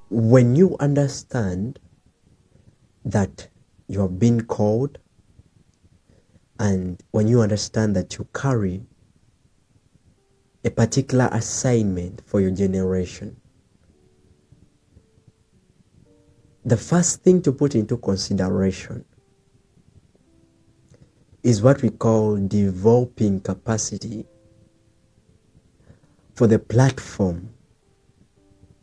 when you understand that you have been called, and when you understand that you carry a particular assignment for your generation, the first thing to put into consideration is what we call developing capacity for the platform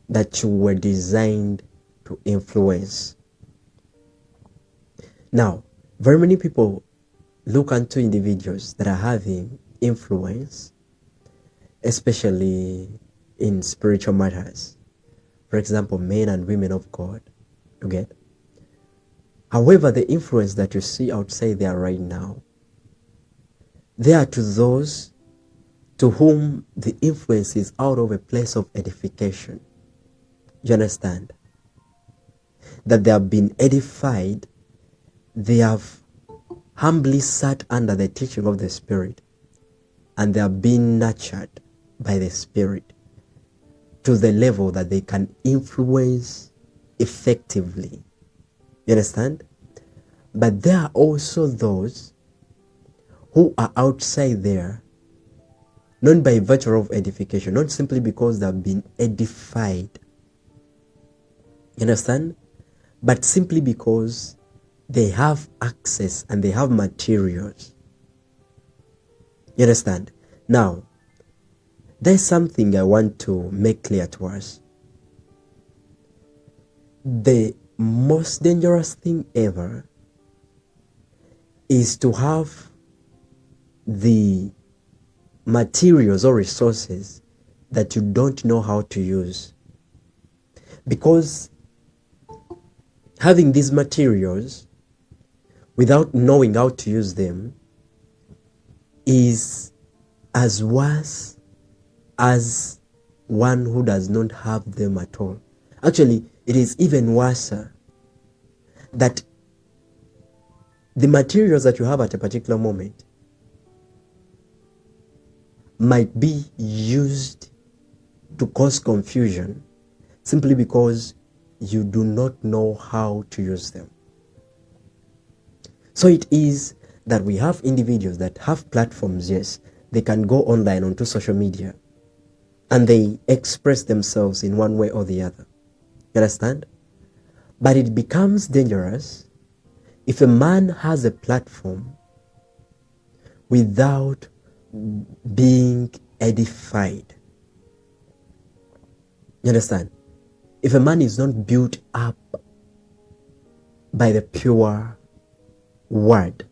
that you were designed to influence. Now, very many people look into individuals that are having influence, especially in spiritual matters. For example, men and women of God. You get? However, the influence that you see outside there right now, they are to those to whom the influence is out of a place of edification. You understand? That they have been edified, they have humbly sat under the teaching of the Spirit, and they are being nurtured by the Spirit to the level that they can influence effectively. You understand? But there are also those who are outside there, not by virtue of edification, not simply because they have been edified. You understand? But simply because they have access and they have materials. You understand? Now, there's something I want to make clear to us. The most dangerous thing ever is to have the materials or resources that you don't know how to use. Because having these materials without knowing how to use them is as worse as one who does not have them at all. Actually, it is even worse that the materials that you have at a particular moment might be used to cause confusion simply because you do not know how to use them. So it is that we have individuals that have platforms, yes, they can go online onto social media and they express themselves in one way or the other. You understand? But it becomes dangerous if a man has a platform without being edified. You understand? If a man is not built up by the pure word.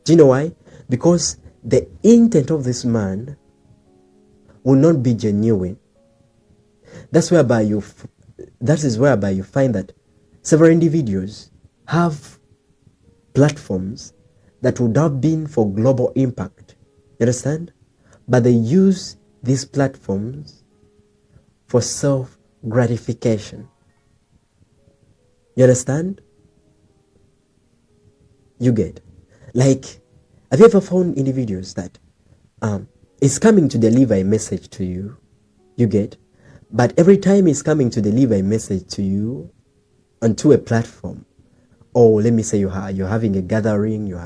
Do you know why? Because the intent of this man will not be genuine. That is whereby you find that several individuals have platforms that would have been for global impact. You understand? But they use these platforms for self-gratification. You understand? You get? Like, have you ever found individuals that is coming to deliver a message to you? You get? But every time he's coming to deliver a message to you onto a platform, or let me say you're having a gathering, you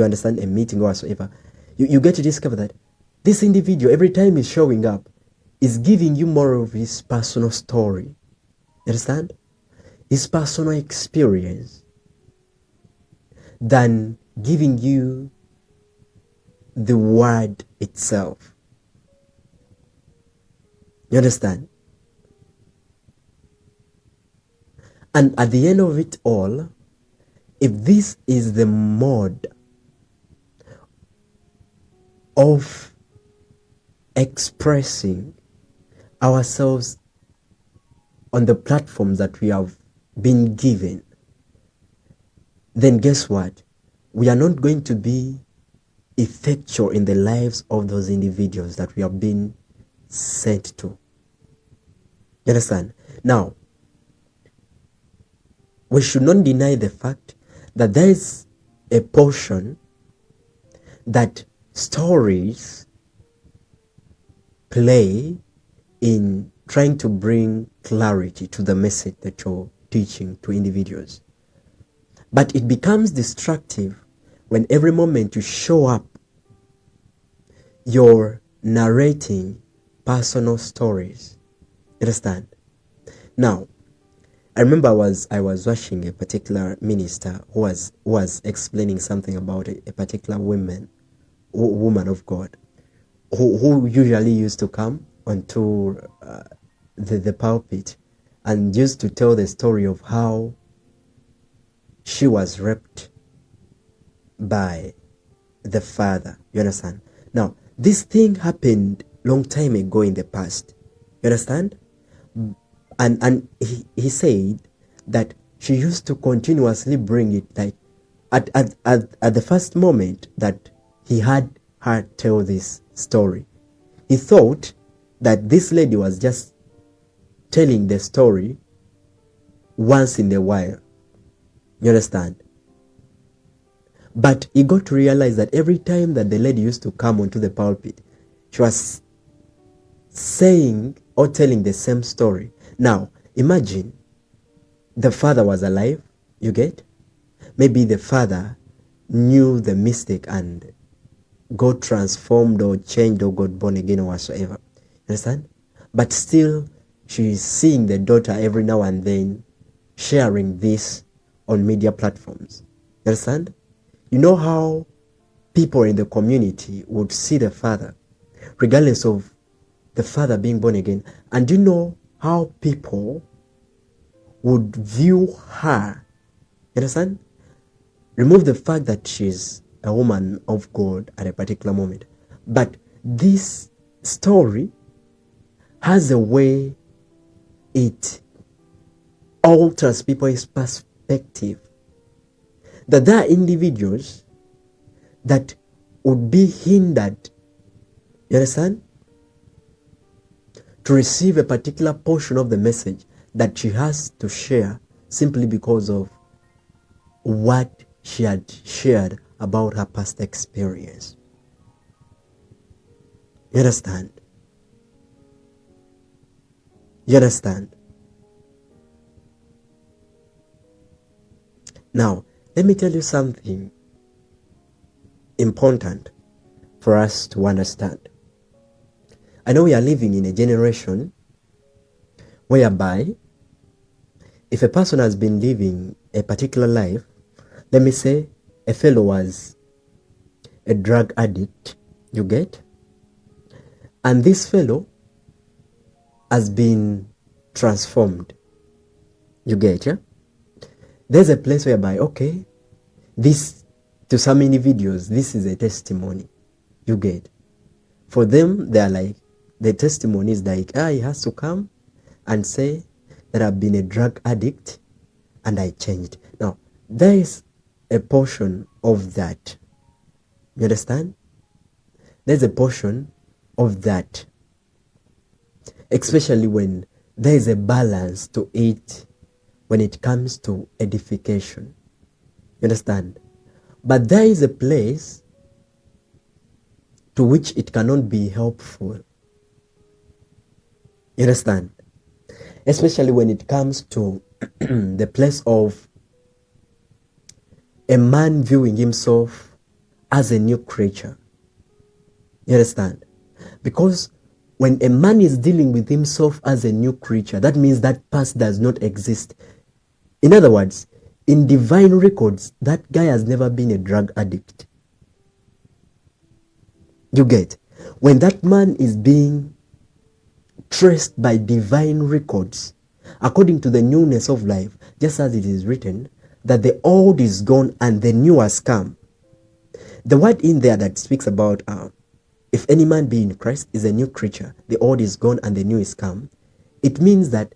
understand, a meeting or whatsoever, you get to discover that this individual, every time he's showing up, is giving you more of his personal story. You understand? His personal experience than giving you the word itself. You understand? And at the end of it all, if this is the mode of expressing ourselves on the platforms that we have been given, then guess what? We are not going to be effectual in the lives of those individuals that we have been sent to. You understand? Now, we should not deny the fact that there is a portion that stories play in trying to bring clarity to the message that you're teaching to individuals. But it becomes destructive when every moment you show up, you're narrating personal stories. Understand? Now, I remember I was watching a particular minister who was explaining something about a particular woman of God who usually used to come onto the pulpit and used to tell the story of how she was raped by the father. You understand? Now, this thing happened long time ago in the past. You understand? And he said that she used to continuously bring it, like at the first moment that he had her tell this story, he thought that this lady was just telling the story once in a while. You understand? But he got to realize that every time that the lady used to come onto the pulpit, she was saying or telling the same story. Now, imagine the father was alive, you get? Maybe the father knew the mistake and got transformed or changed or got born again or whatsoever. Understand? But still, she's seeing the daughter every now and then sharing this on media platforms. Understand? You know how people in the community would see the father, regardless of the father being born again. And you know how people would view her. You understand? Remove the fact that she's a woman of God at a particular moment. But this story has a way it alters people's perspective. That there are individuals that would be hindered, you understand, to receive a particular portion of the message that she has to share simply because of what she had shared about her past experience. You understand? You understand? Now, let me tell you something important for us to understand. I know we are living in a generation whereby if a person has been living a particular life, let me say a fellow was a drug addict, you get? And this fellow has been transformed, you get, yeah? There's a place whereby, okay, this, to some individuals, this is a testimony, you get. For them, they're like, the testimony is like, he has to come and say that I've been a drug addict and I changed. Now, there is a portion of that. You understand? There's a portion of that. Especially when there is a balance to it when it comes to edification. You understand? But there is a place to which it cannot be helpful. You understand? Especially when it comes to the place of a man viewing himself as a new creature. You understand? Because when a man is dealing with himself as a new creature, that means that past does not exist. In other words, in divine records, that guy has never been a drug addict. You get? When that man is being traced by divine records, according to the newness of life, just as it is written, that the old is gone and the new has come. The word in there that speaks about if any man be in Christ is a new creature, the old is gone and the new is come. It means that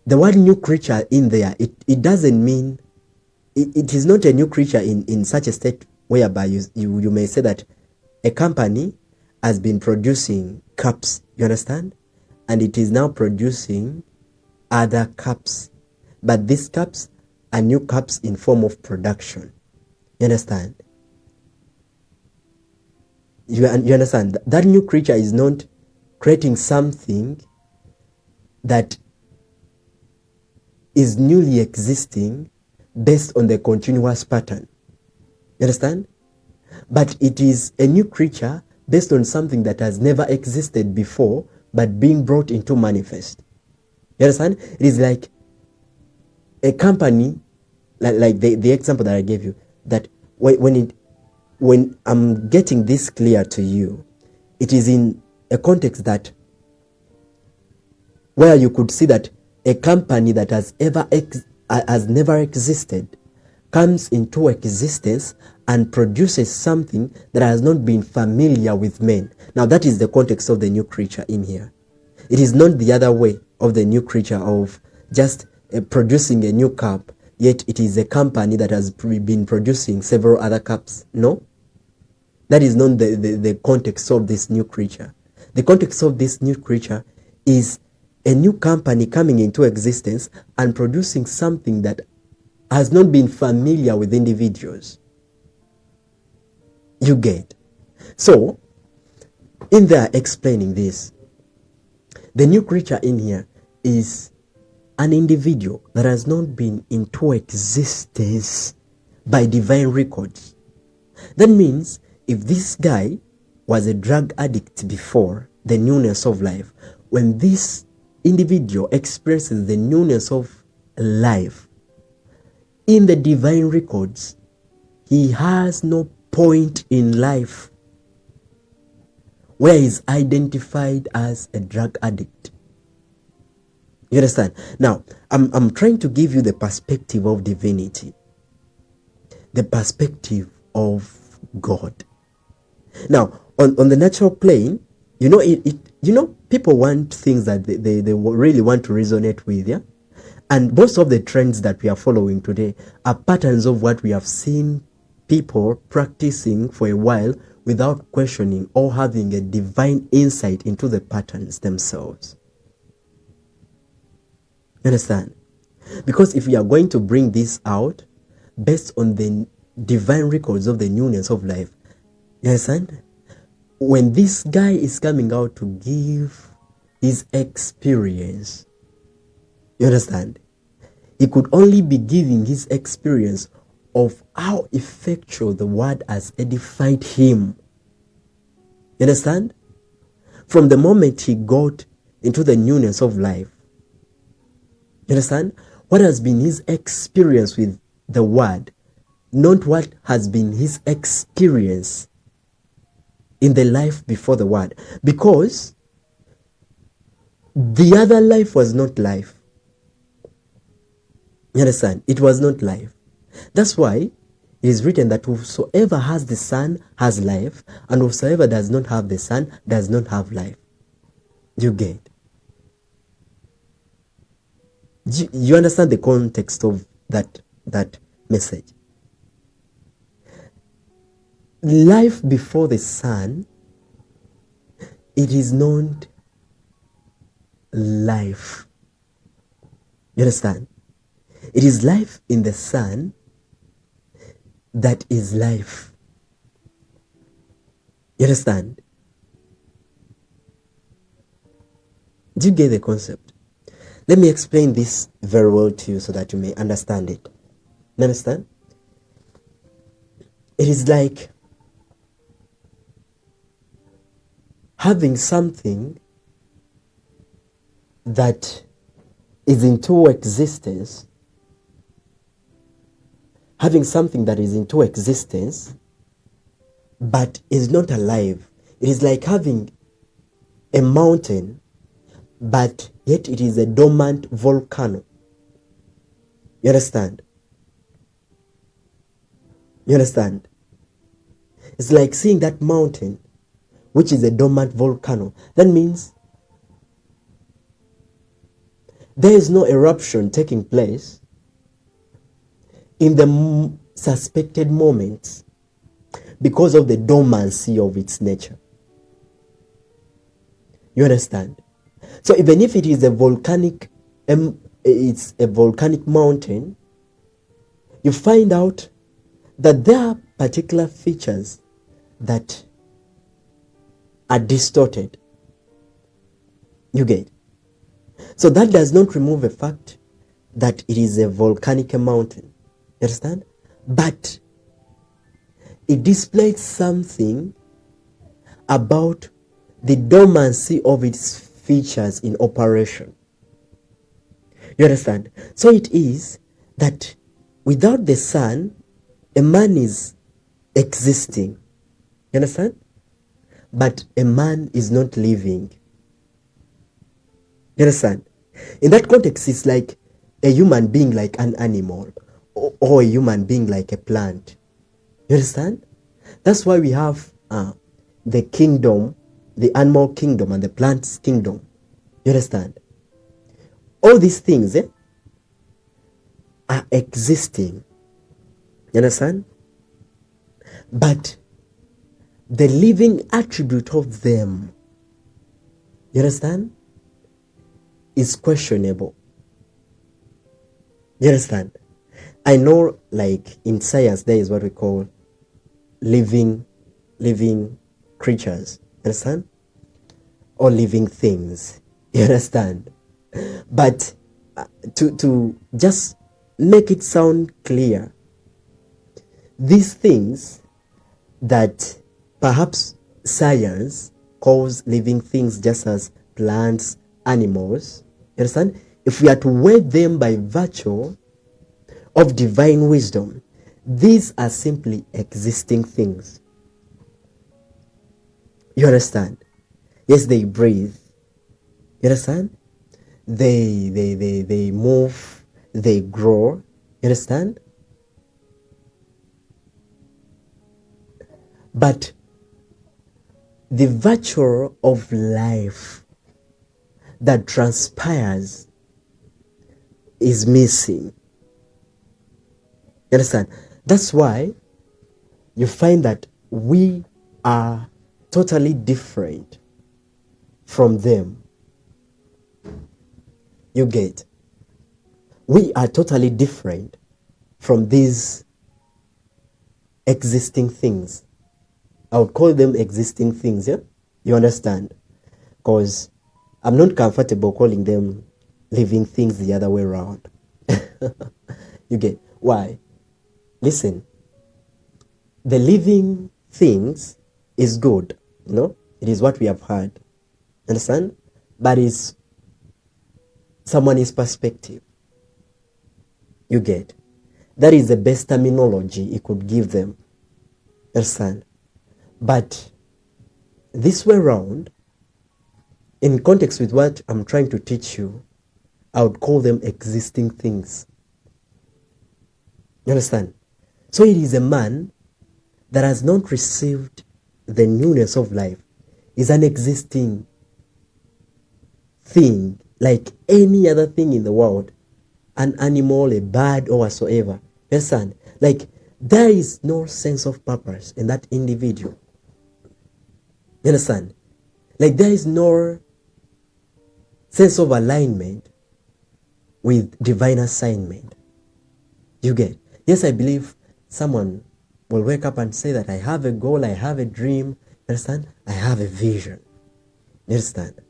the word new creature in there, it doesn't mean, it is not a new creature in such a state whereby you may say that a company has been producing cups, you understand? And it is now producing other cups. But these cups are new cups in form of production. You understand? You understand? That new creature is not creating something that is newly existing based on the continuous pattern. You understand? But it is a new creature based on something that has never existed before, but being brought into manifest. You understand? It is like a company, like the example that I gave you, that when I'm getting this clear to you, it is in a context that where you could see that a company that has never existed comes into existence and produces something that has not been familiar with men. Now that is the context of the new creature in here. It is not the other way of the new creature of just producing a new cup, yet it is a company that has been producing several other cups. No, that is not the context of this new creature. The context of this new creature is a new company coming into existence and producing something that has not been familiar with individuals. You get? So, in there explaining this, the new creature in here is an individual that has not been into existence by divine records. That means if this guy was a drug addict before the newness of life, when this individual experiences the newness of life in the divine records, he has no point in life where he's identified as a drug addict. You understand? Now, I'm trying to give you the perspective of divinity, the perspective of God. Now, on the natural plane, people want things that they really want to resonate with, yeah? And most of the trends that we are following today are patterns of what we have seen people practicing for a while without questioning or having a divine insight into the patterns themselves. You understand? Because if we are going to bring this out based on the divine records of the newness of life, you understand? When this guy is coming out to give his experience, you understand? He could only be giving his experience of how effectual the word has edified him. You understand? From the moment he got into the newness of life, you understand? What has been his experience with the word, not what has been his experience in the life before the word. Because the other life was not life. You understand? It was not life. That's why it is written that whosoever has the Son has life, and whosoever does not have the Son does not have life. You get? You understand the context of that message? Life before the Son, it is not life. You understand? It is life in the Son that is life. You understand? Do you get the concept? Let me explain this very well to you so that you may understand it. You understand? It is like having something that is into existence, but is not alive. It is like having a mountain, but yet it is a dormant volcano. You understand? You understand? It's like seeing that mountain, which is a dormant volcano. That means there is no eruption taking place in the suspected moments because of the dormancy of its nature. You understand? So even if it is a volcanic, it's a volcanic mountain, you find out that there are particular features that are distorted. You get? So that does not remove the fact that it is a volcanic mountain. You understand? But it displays something about the dormancy of its features in operation. You understand? So it is that without the sun, a man is existing. You understand? But a man is not living. You understand? In that context, it's like a human being like an animal, or a human being like a plant. You understand? That's why we have the kingdom, the animal kingdom and the plant's kingdom. You understand? All these things are existing. You understand? But the living attribute of them, you understand, is questionable. You understand? I know, like in science, there is what we call living creatures. You understand? Or living things. You understand? But to just make it sound clear, these things that perhaps science calls living things, just as plants, animals, you understand? If we are to weigh them by virtue of divine wisdom, these are simply existing things. You understand? Yes, they breathe. You understand? They move, they grow. You understand? But the virtue of life that transpires is missing. You understand? That's why you find that we are totally different from them. You get? We are totally different from these existing things. I would call them existing things, yeah? You understand? Because I'm not comfortable calling them living things the other way around. You get? Why? Listen, the living things is good, you know? It is what we have heard. Understand? But it's someone's perspective. You get? That is the best terminology it could give them. Understand? But this way around, in context with what I'm trying to teach you, I would call them existing things. You understand? So it is a man that has not received the newness of life. Is an existing thing, like any other thing in the world, an animal, a bird, or whatsoever. You understand? Like, there is no sense of purpose in that individual. You understand? Like, there is no sense of alignment with divine assignment. You get? Yes, I believe someone will wake up and say that I have a goal, I have a dream. You understand? I have a vision. You understand?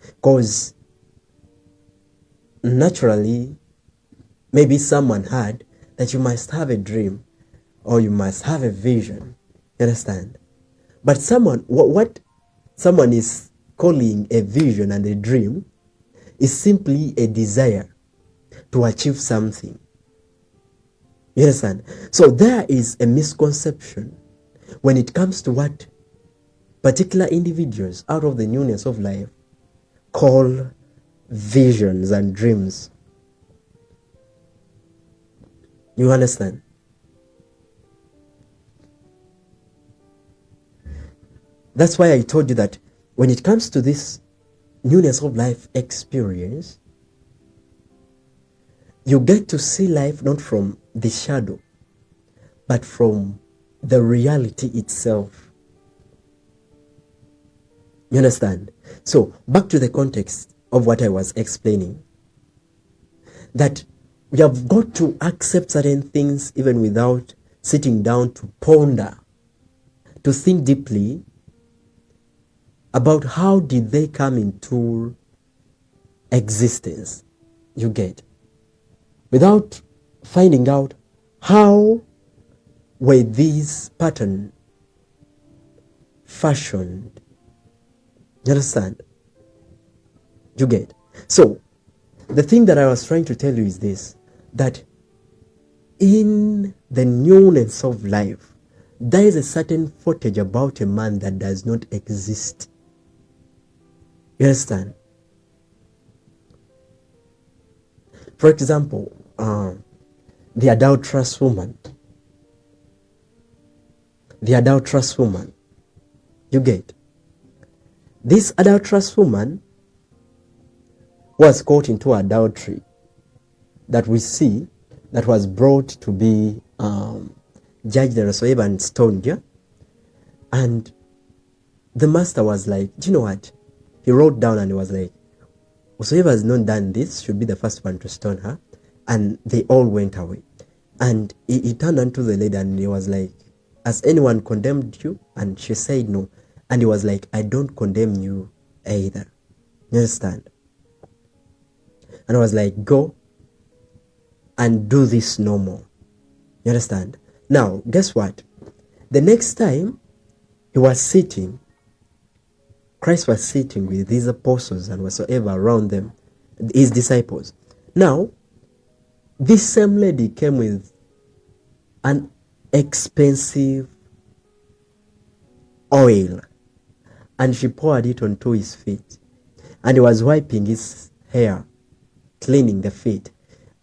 Because naturally, maybe someone had that you must have a dream or you must have a vision. You understand? But someone, what someone is calling a vision and a dream is simply a desire to achieve something. You understand? So there is a misconception when it comes to what particular individuals out of the newness of life call visions and dreams. You understand? That's why I told you that when it comes to this newness of life experience, you get to see life not from the shadow, but from the reality itself. You understand? So, back to the context of what I was explaining. That we have got to accept certain things even without sitting down to ponder, to think deeply about how did they come into existence. You get? Without finding out how were these patterns fashioned. You understand? You get? So, the thing that I was trying to tell you is this, that in the newness of life, there is a certain footage about a man that does not exist. You understand? For example, the adulterous woman. The adulterous woman. You get? This adulterous woman was caught into adultery that we see, that was brought to be judged and whatsoever and stoned. Yeah? And the master was like, do you know what? He wrote down and he was like, whosoever has not done this should be the first one to stone her. And they all went away. And he turned unto the lady and he was like, has anyone condemned you? And she said no. And he was like, I don't condemn you either. You understand? And I was like, go and do this no more. You understand? Now, guess what? The next time he was sitting, Christ was sitting with his apostles and whatsoever around them, his disciples. Now, this same lady came with an expensive oil and she poured it onto his feet. And he was wiping his hair, cleaning the feet.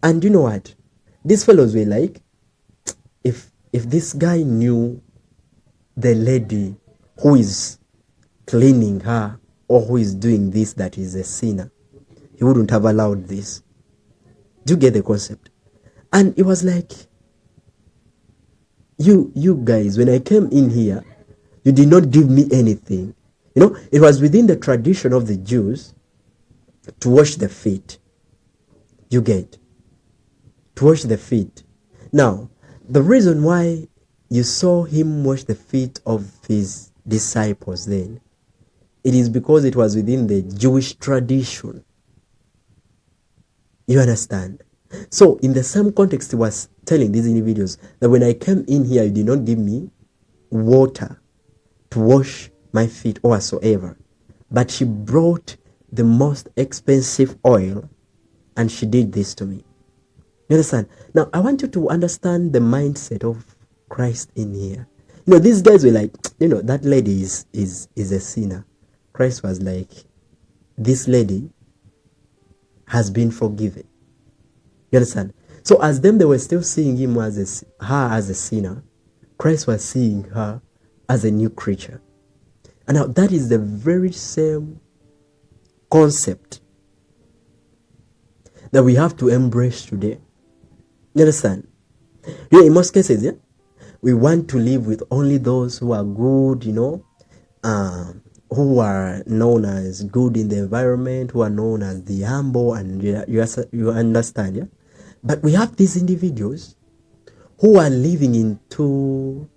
And you know what? These fellows were like, if this guy knew the lady who is cleaning her or who is doing this that is a sinner, he wouldn't have allowed this. Do you get the concept? And it was like, you guys, when I came in here, you did not give me anything. You know, it was within the tradition of the Jews to wash the feet. You get? To wash the feet. Now, the reason why you saw him wash the feet of his disciples then, it is because it was within the Jewish tradition. You understand? So, in the same context, he was telling these individuals that when I came in here, you did not give me water to wash my feet or whatsoever. But she brought the most expensive oil and she did this to me. You understand? Now, I want you to understand the mindset of Christ in here. You know, these guys were like, you know, that lady is a sinner. Christ was like, this lady has been forgiven. You understand? So as them, they were still seeing him as her as a sinner. Christ was seeing her as a new creature. And now that is the very same concept that we have to embrace today. You understand? You know, in most cases, yeah, we want to live with only those who are good, you know, who are known as good in the environment, who are known as the humble, and you understand, yeah? But we have these individuals who are living into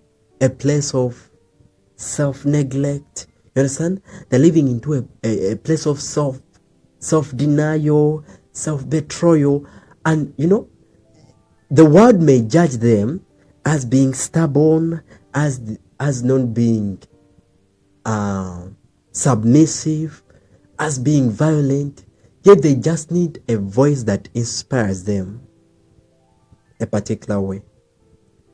a place of self-neglect. You understand? They're living into a place of self-denial, self-betrayal. And, you know, the world may judge them as being stubborn, as not being submissive, as being violent. Yet they just need a voice that inspires them a particular way.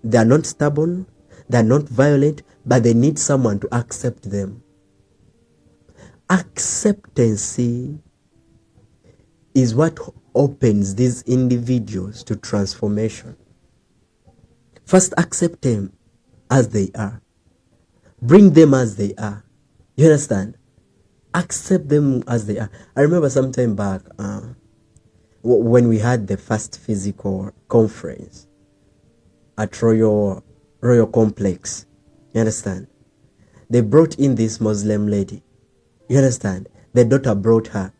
They are not stubborn, they are not violent, but they need someone to accept them. Acceptance is what opens these individuals to transformation. First, accept them as they are. Bring them as they are. You understand? Accept them as they are. I remember some time back when we had the first physical conference at Royal Complex. You understand? They brought in this Muslim lady. You understand? The daughter brought her.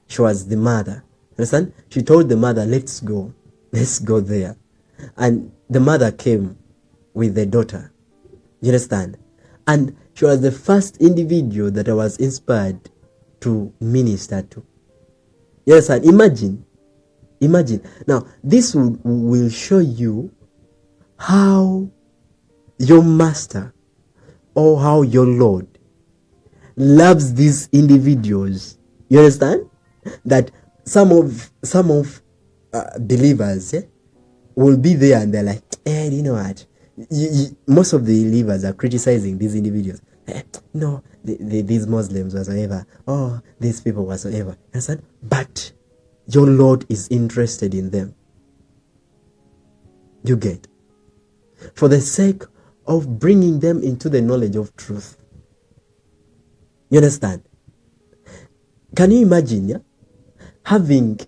She was the mother. You understand? She told the mother, let's go there. And the mother came with the daughter. You understand? And she was the first individual that I was inspired to minister to. Yes, and imagine. Now, this will show you how your master or how your Lord loves these individuals. You understand? That some of believers will be there and they're like, you know what? Most of the believers are criticizing these individuals. No, these Muslims whatsoever. Oh, these people whatsoever. You understand? But your Lord is interested in them. You get? For the sake of bringing them into the knowledge of truth. You understand? Can you imagine having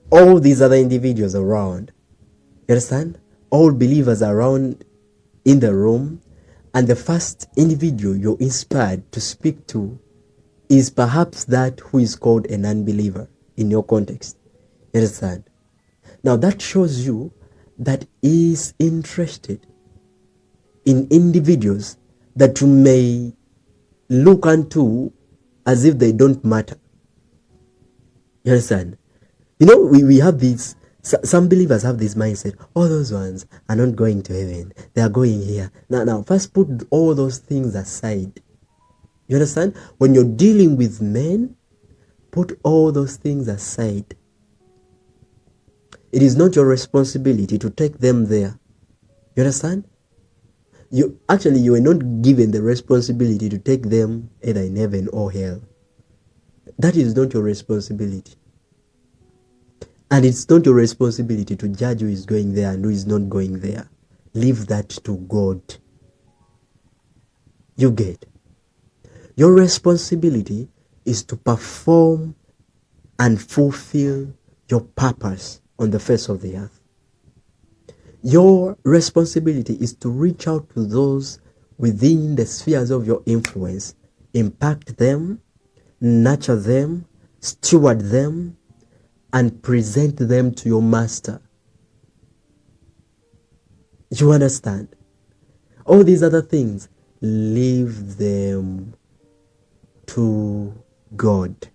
all these other individuals around? You understand? All believers around in the room, and the first individual you're inspired to speak to is perhaps that who is called an unbeliever in your context. You understand? Now that shows you that he is interested in individuals that you may look unto as if they don't matter. You understand? You know, we have these, some believers have this mindset, all those ones are not going to heaven, they are going here. Now, first put all those things aside. You understand? When you're dealing with men, put all those things aside. It is not your responsibility to take them there. You understand? You were not given the responsibility to take them either in heaven or hell. That is not your responsibility. And it's not your responsibility to judge who is going there and who is not going there. Leave that to God. You get? Your responsibility is to perform and fulfill your purpose on the face of the earth. Your responsibility is to reach out to those within the spheres of your influence, impact them, nurture them, steward them, and present them to your master. You understand? All these other things, leave them to God.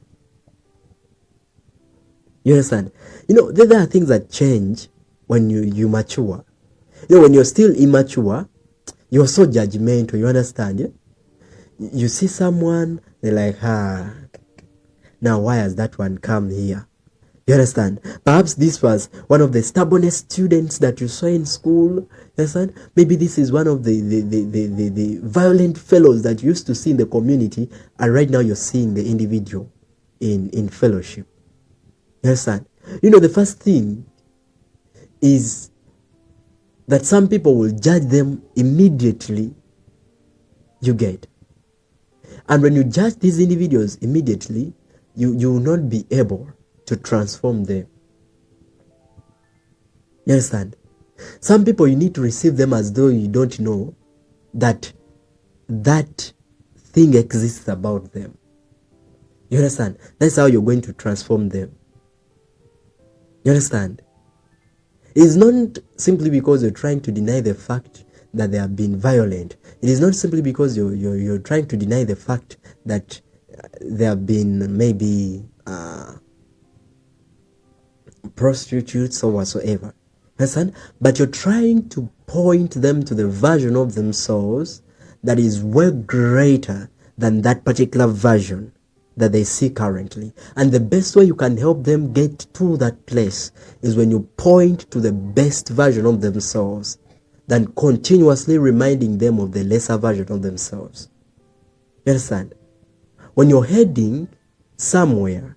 You understand? You know, there are things that change when you mature. You know, when you're still immature, you're so judgmental. You understand? Yeah? You see someone, they're like, now why has that one come here? You understand? Perhaps this was one of the stubbornest students that you saw in school. You understand? Maybe this is one of the violent fellows that you used to see in the community, and right now you're seeing the individual in fellowship. You understand? You know, the first thing is that some people will judge them immediately. You get? And when you judge these individuals immediately, you will not be able to transform them. You understand? Some people, you need to receive them as though you don't know that thing exists about them. You understand? That's how you're going to transform them. You understand? It's not simply because you're trying to deny the fact that they have been violent. It is not simply because you're trying to deny the fact that they have been maybe prostitutes or whatsoever. Understand? But you're trying to point them to the version of themselves that is way greater than that particular version that they see currently. And the best way you can help them get to that place is when you point to the best version of themselves than continuously reminding them of the lesser version of themselves. You understand? When you're heading somewhere,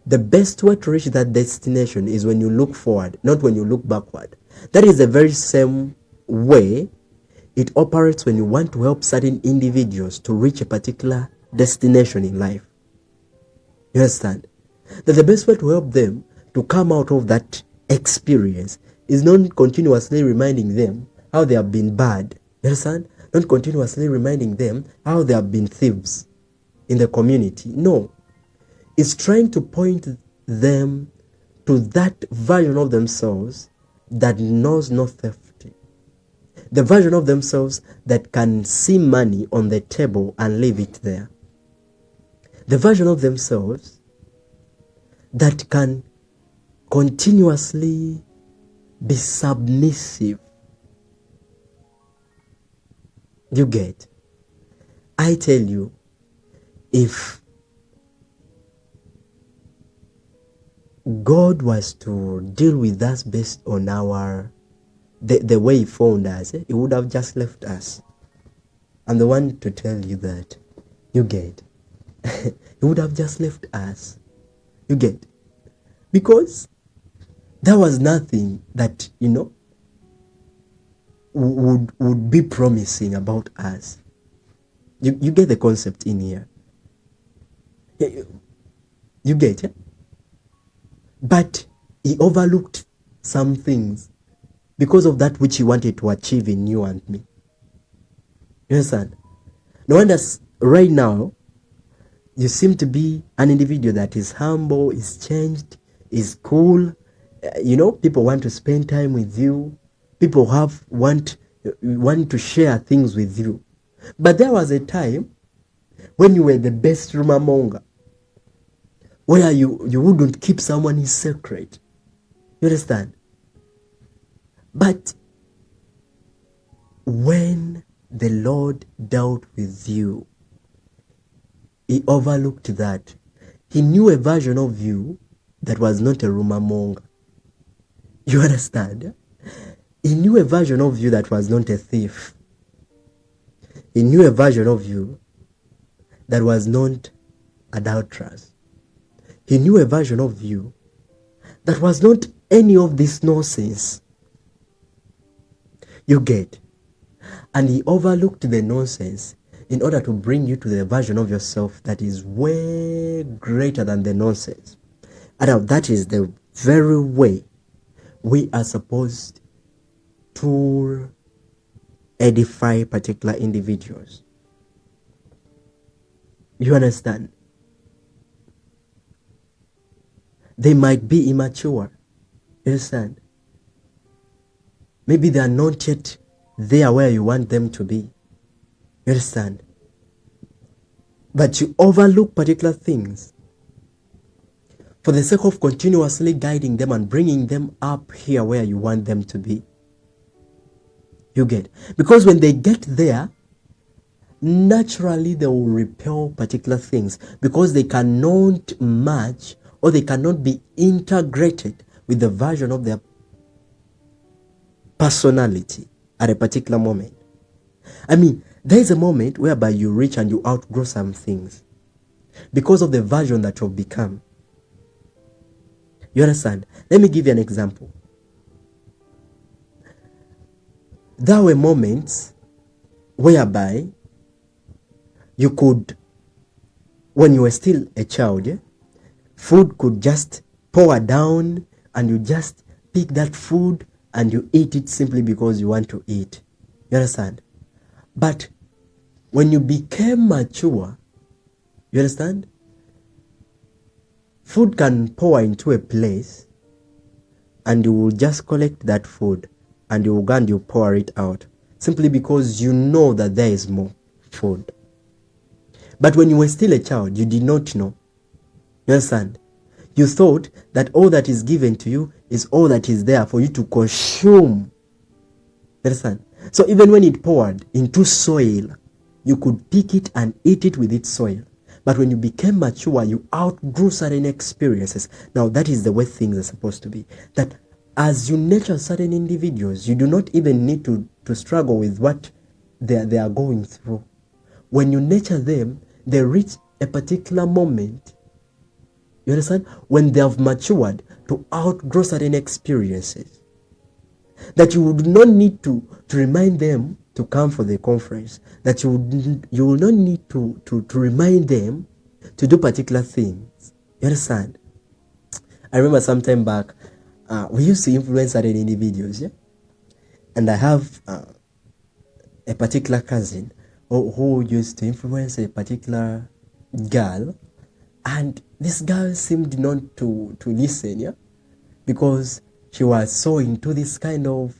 the best way to reach that destination is when you look forward, not when you look backward. That is the very same way it operates when you want to help certain individuals to reach a particular destination in life. You understand? That the best way to help them to come out of that experience is not continuously reminding them how they have been bad. You understand? Not continuously reminding them how they have been thieves in the community. No. It's trying to point them to that version of themselves that knows no theft. The version of themselves that can see money on the table and leave it there. The version of themselves that can continuously be submissive. You get? I tell you, if God was to deal with us based on the way he found us, he would have just left us. I'm the one to tell you that. You get? He would have just left us. You get? Because there was nothing that, would be promising about us. You get the concept in here. You get it? But he overlooked some things because of that which he wanted to achieve in you and me. You understand? No wonder right now you seem to be an individual that is humble, is changed, is cool. People want to spend time with you. People want to share things with you. But there was a time when you were the best rumor monger, where you wouldn't keep someone's secret. You understand? But when the Lord dealt with you, he overlooked that. He knew a version of you that was not a rumor monger. You understand? He knew a version of you that was not a thief. He knew a version of you that was not adulterous. He knew a version of you that was not any of this nonsense. You get? And he overlooked the nonsense in order to bring you to the version of yourself that is way greater than the nonsense. And that is the very way we are supposed to edify particular individuals. You understand? They might be immature. You understand? Maybe they are not yet there where you want them to be. You understand? But you overlook particular things for the sake of continuously guiding them and bringing them up here where you want them to be. You get? Because when they get there, naturally they will repel particular things because they cannot match or they cannot be integrated with the version of their personality at a particular moment. I mean, there is a moment whereby you reach and you outgrow some things because of the version that you've become. You understand? Let me give you an example. There were moments whereby you could, when you were still a child, food could just pour down and you just pick that food and you eat it simply because you want to eat. You understand? But when you became mature, you understand? Food can pour into a place and you will just collect that food and you will go and you pour it out simply because you know that there is more food. But when you were still a child, you did not know. You understand? You thought that all that is given to you is all that is there for you to consume. You understand? So even when it poured into soil, you could pick it and eat it with its soil. But when you became mature, you outgrew certain experiences. Now that is the way things are supposed to be. That as you nurture certain individuals, you do not even need to struggle with what they are going through. When you nurture them, they reach a particular moment, you understand, when they have matured to outgrow certain experiences, that you would not need to remind them to come for the conference, that you will not need to remind them to do particular things. You understand? I remember some time back, we used to influence certain individuals, yeah? And I have a particular cousin who used to influence a particular girl, and this girl seemed not to listen, yeah, because she was so into this kind of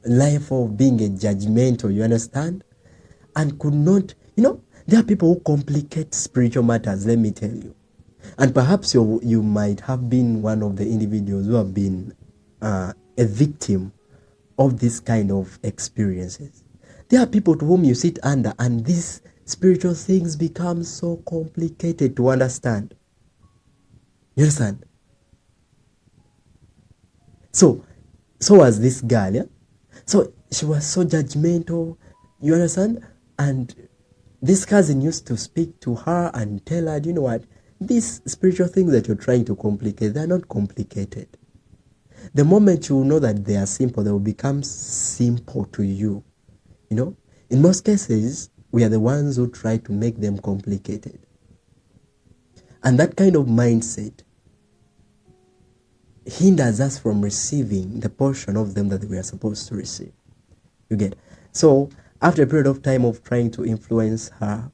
life of being a judgmental, you understand, and could not, there are people who complicate spiritual matters, let me tell you. And perhaps you might have been one of the individuals who have been a victim of this kind of experiences. There are people to whom you sit under, and these spiritual things become so complicated to understand. You understand? So was this girl, yeah? So she was so judgmental, you understand? And this cousin used to speak to her and tell her, you know what? These spiritual things that you're trying to complicate, they're not complicated. The moment you know that they are simple, they will become simple to you. You know? In most cases, we are the ones who try to make them complicated. And that kind of mindset hinders us from receiving the portion of them that we are supposed to receive. You get? So, after a period of time of trying to influence her,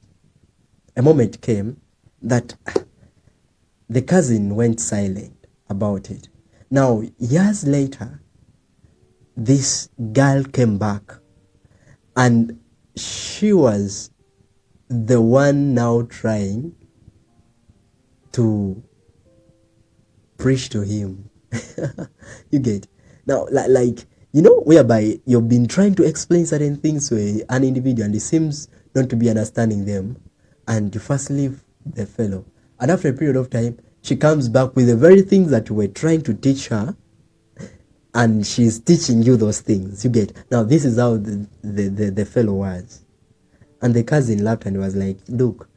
a moment came that the cousin went silent about it. Now, years later, this girl came back, and she was the one now trying to preach to him. You get? Now, like, you know, whereby you've been trying to explain certain things to an individual and he seems not to be understanding them, and you first leave the fellow. And after a period of time, she comes back with the very things that you were trying to teach her, and she's teaching you those things. You get? Now, this is how the fellow was. And the cousin laughed and was like, look,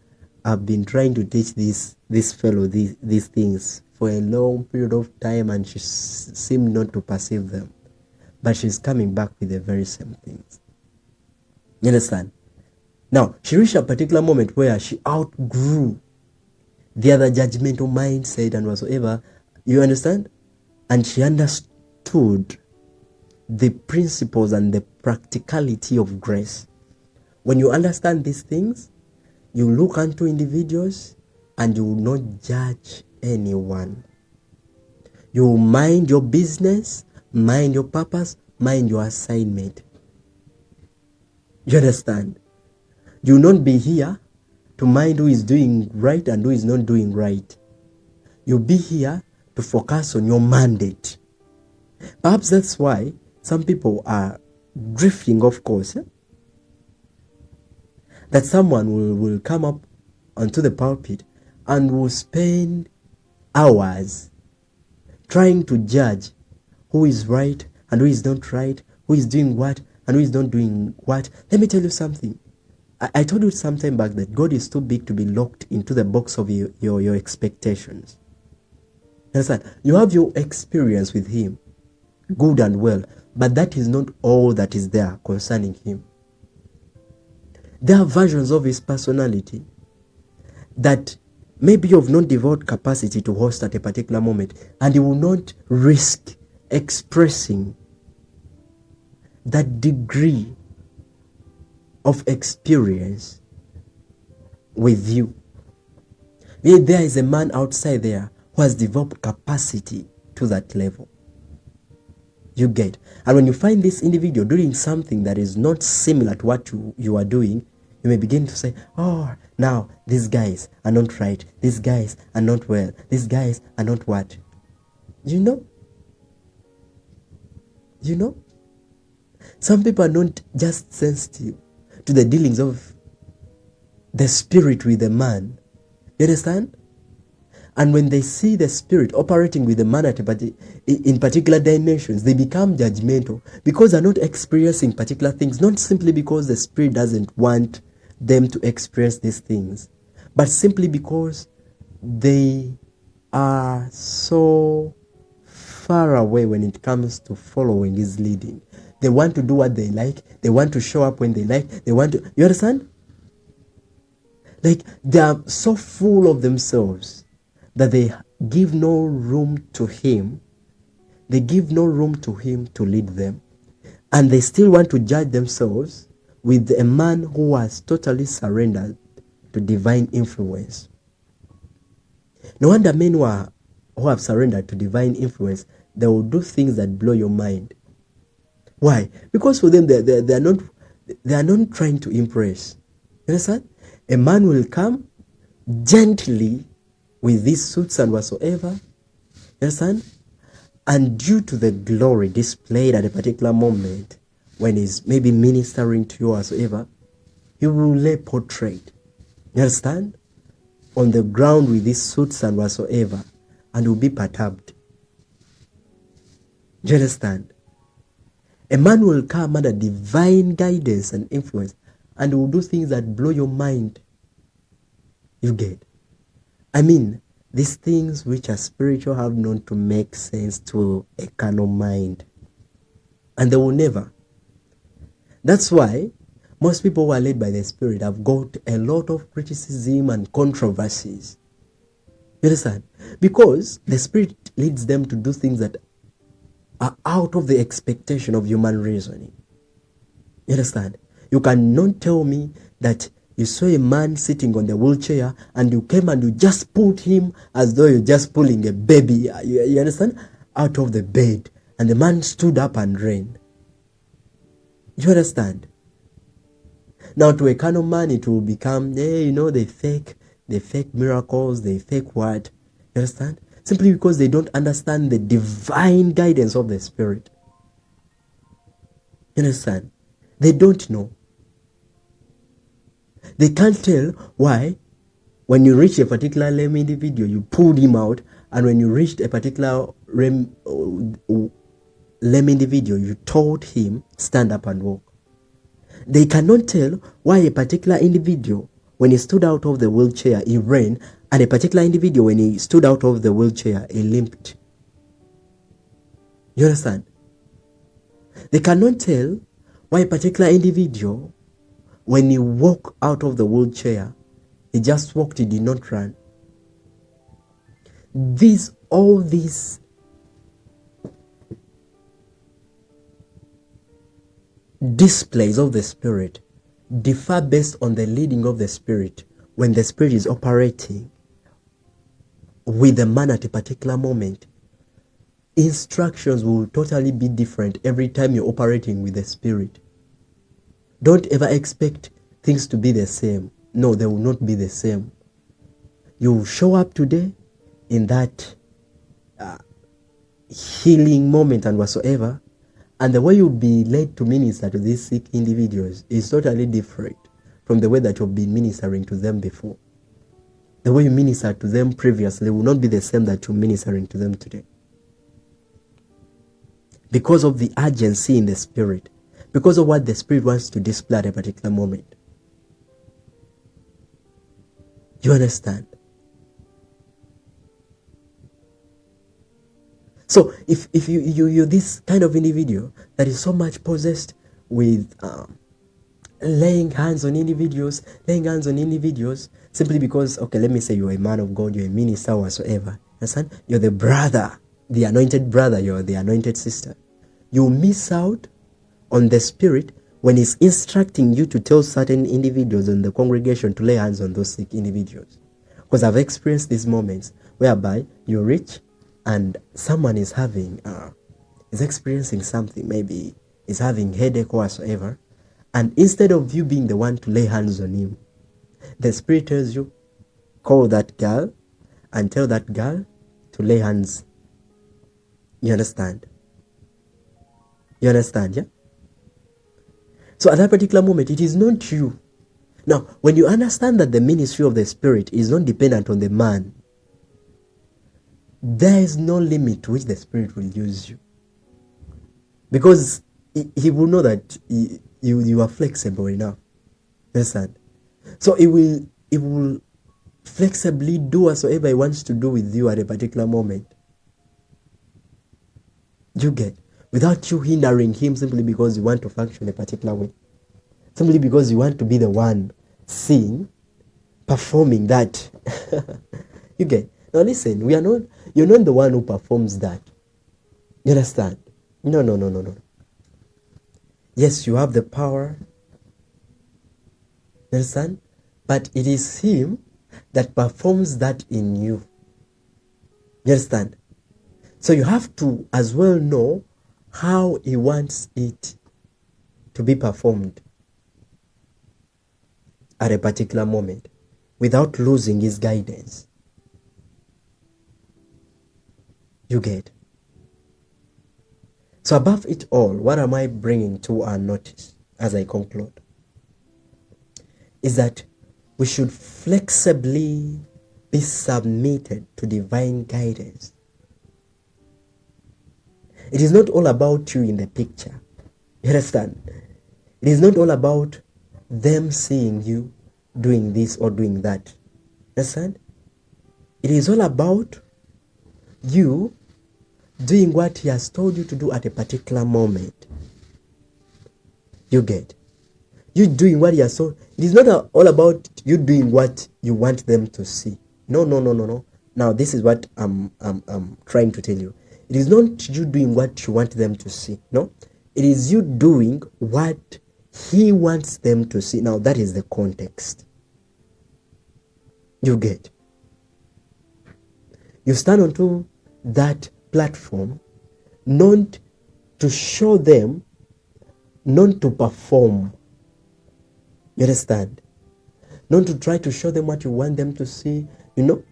I've been trying to teach this fellow these things for a long period of time, and she seemed not to perceive them. But she's coming back with the very same things. You understand? Now, she reached a particular moment where she outgrew the other judgmental mindset and whatsoever. You understand? And she understood the principles and the practicality of grace. When you understand these things, you look unto individuals and you will not judge anyone. You mind your business, mind your purpose, mind your assignment. You understand? You will not be here to mind who is doing right and who is not doing right. You'll be here to focus on your mandate. Perhaps that's why some people are drifting off course. That someone will come up onto the pulpit and will spend hours trying to judge who is right and who is not right, who is doing what and who is not doing what. Let me tell you something. I told you some time back that God is too big to be locked into the box of your expectations. Understand? You have your experience with Him, good and well, but that is not all that is there concerning Him. There are versions of His personality that maybe you have not developed capacity to host at a particular moment, and He will not risk expressing that degree of experience with you. Maybe there is a man outside there who has developed capacity to that level. You get? And when you find this individual doing something that is not similar to what you are doing, you may begin to say, oh, now these guys are not right. These guys are not well. These guys are not what? You know? You know? Some people are not just sensitive to the dealings of the spirit with the man. You understand? And when they see the spirit operating with the man in particular dimensions, they become judgmental because they're not experiencing particular things, not simply because the spirit doesn't want them to experience these things, but simply because they are so far away when it comes to following His leading. They want to do what they like. They want to show up when they like. They want to, you understand? Like, they are so full of themselves that they give no room to Him. They give no room to Him to lead them. And they still want to judge themselves with a man who has totally surrendered to divine influence. No wonder men who have surrendered to divine influence, they will do things that blow your mind. Why? Because for them, they are not trying to impress. You understand? A man will come gently with these suits and whatsoever. You understand? And due to the glory displayed at a particular moment, when he's maybe ministering to you or whatsoever, he will lay portrait. You understand? On the ground with these suits and whatsoever, and will be perturbed. Do you understand? A man will come under divine guidance and influence, and will do things that blow your mind. You get? I mean, these things which are spiritual have known to make sense to a carnal mind. And they will never. That's why most people who are led by the Spirit have got a lot of criticism and controversies. You understand? Because the Spirit leads them to do things that are out of the expectation of human reasoning. You understand? You cannot tell me that you saw a man sitting on the wheelchair and you came and you just pulled him as though you're just pulling a baby, you understand, out of the bed, and the man stood up and ran. You understand? Now to a carnal man it will become, they fake miracles, they fake what? You understand? Simply because they don't understand the divine guidance of the Spirit. You understand? They don't know. They can't tell why when you reach a particular lame individual, you pulled him out, and when you reached a particular lame individual, you told him, stand up and walk. They cannot tell why a particular individual, when he stood out of the wheelchair, he ran, and a particular individual, when he stood out of the wheelchair, he limped. You understand? They cannot tell why a particular individual, when he walked out of the wheelchair, he just walked, he did not run. All these displays of the Spirit differ based on the leading of the Spirit when the Spirit is operating with the man at a particular moment. Instructions will totally be different every time you're operating with the Spirit. Don't ever expect things to be the same. No, they will not be the same. You will show up today in that healing moment and whatsoever, and the way you'll be led to minister to these sick individuals is totally different from the way that you've been ministering to them before. The way you minister to them previously will not be the same that you're ministering to them today. Because of the urgency in the Spirit, because of what the Spirit wants to display at a particular moment. You understand? So if you're this kind of individual that is so much possessed with laying hands on individuals simply because, okay, let me say you're a man of God, you're a minister or whatsoever. Understand? You're the brother, the anointed brother, you're the anointed sister. You miss out on the Spirit when He's instructing you to tell certain individuals in the congregation to lay hands on those sick individuals. Because I've experienced these moments whereby you're rich and someone is experiencing something, maybe is having headache or whatsoever, and instead of you being the one to lay hands on him, the Spirit tells you, call that girl and tell that girl to lay hands. You understand? You understand, yeah? So at that particular moment, it is not you. Now, when you understand that the ministry of the Spirit is not dependent on the man, there is no limit to which the Spirit will use you. Because he will know that you are flexible enough. Understand? So he will flexibly do whatsoever he wants to do with you at a particular moment. You get? Without you hindering him simply because you want to function a particular way. Simply because you want to be the one seeing, performing that. You get? Now listen, you're not the one who performs that. You understand? No. Yes, you have the power. You understand? But it is Him that performs that in you. You understand? So you have to as well know how He wants it to be performed at a particular moment without losing His guidance. You get? So above it all, what am I bringing to our notice as I conclude? Is that we should flexibly be submitted to divine guidance. It is not all about you in the picture. You understand? It is not all about them seeing you doing this or doing that. Understand? It is all about you doing what he has told you to do at a particular moment. You get? You doing what he has told. It is not all about you doing what you want them to see. No. Now this is what I'm trying to tell you. It is not you doing what you want them to see. No. It is you doing what he wants them to see. Now that is the context. You get? You stand onto that platform not to show them, not to perform. You understand? Not to try to show them what you want them to see. I know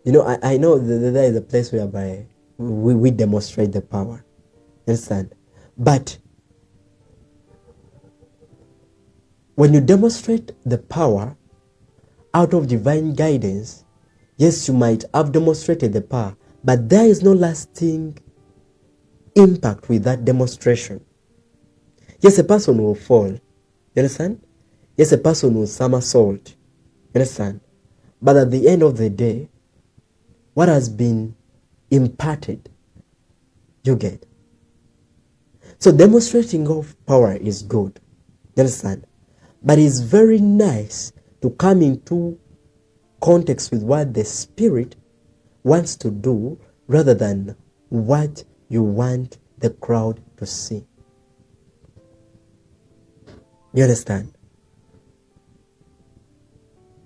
that there is a place whereby we demonstrate the power. You understand? But when you demonstrate the power out of divine guidance, yes, you might have demonstrated the power, but there is no lasting impact with that demonstration. Yes, a person will fall. You understand? Yes, a person will somersault. You understand? But at the end of the day, what has been imparted, you get. So demonstrating of power is good. You understand? But it's very nice to come into context with what the Spirit wants to do rather than what you want the crowd to see. You understand?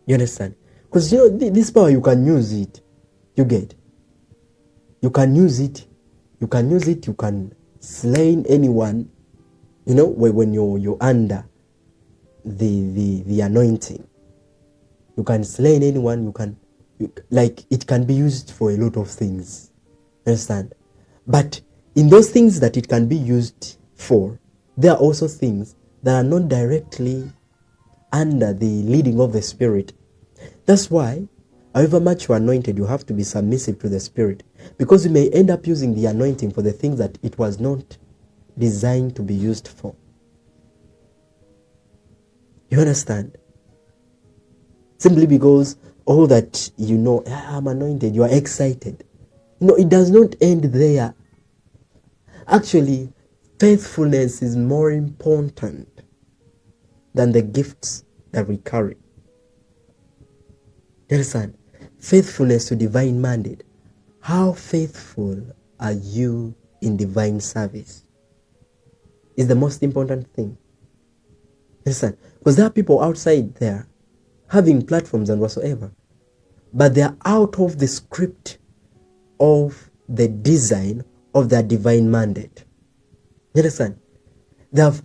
You understand? Because this power, you can use it. You get? You can use it. You can use it. You can slay anyone. When you're under the anointing. You can slay anyone. It can be used for a lot of things. Understand? But in those things that it can be used for, there are also things that are not directly under the leading of the Spirit. That's why, however much you are anointed, you have to be submissive to the Spirit. Because you may end up using the anointing for the things that it was not designed to be used for. You understand? Simply because all that I'm anointed, you are excited. It does not end there. Actually, faithfulness is more important than the gifts that we carry. You understand? Faithfulness to divine mandate. How faithful are you in divine service? Is the most important thing. Understand? Because there are people outside there having platforms and whatsoever, but they are out of the script of the design of their divine mandate. You understand? They have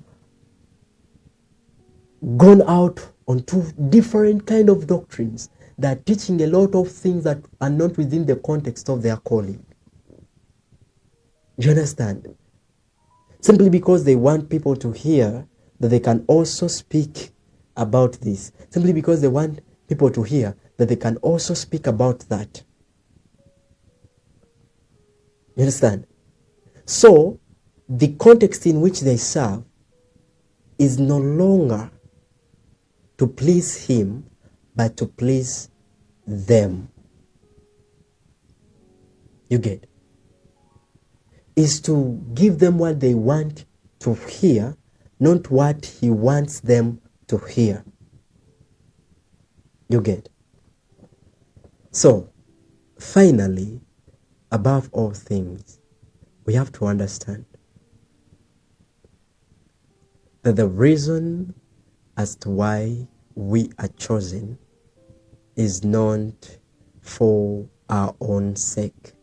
gone out onto different kind of doctrines that are teaching a lot of things that are not within the context of their calling. You understand? Simply because they want people to hear that they can also speak about this. Simply because they want people to hear that they can also speak about that. You understand? So, the context in which they serve is no longer to please him, but to please them. You get? Is to give them what they want to hear, not what he wants them to hear. You get? So, finally, above all things, we have to understand that the reason as to why we are chosen is not for our own sake.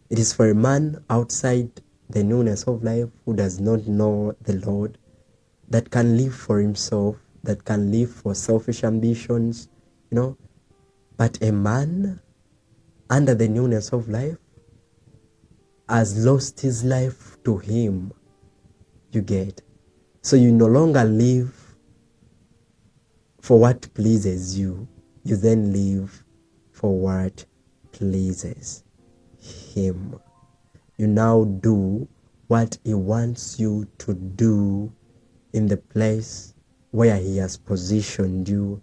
It is for a man outside the newness of life who does not know the Lord, that can live for himself, that can live for selfish ambitions, But a man under the newness of life has lost his life to him. You get? So you no longer live for what pleases you. You then live for what pleases him. You now do what he wants you to do in the place where he has positioned you,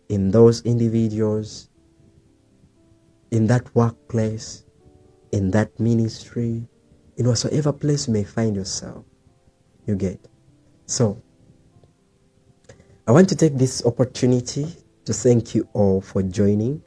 in those individuals, in that workplace, in that ministry, in whatsoever place you may find yourself. You get? So, I want to take this opportunity to thank you all for joining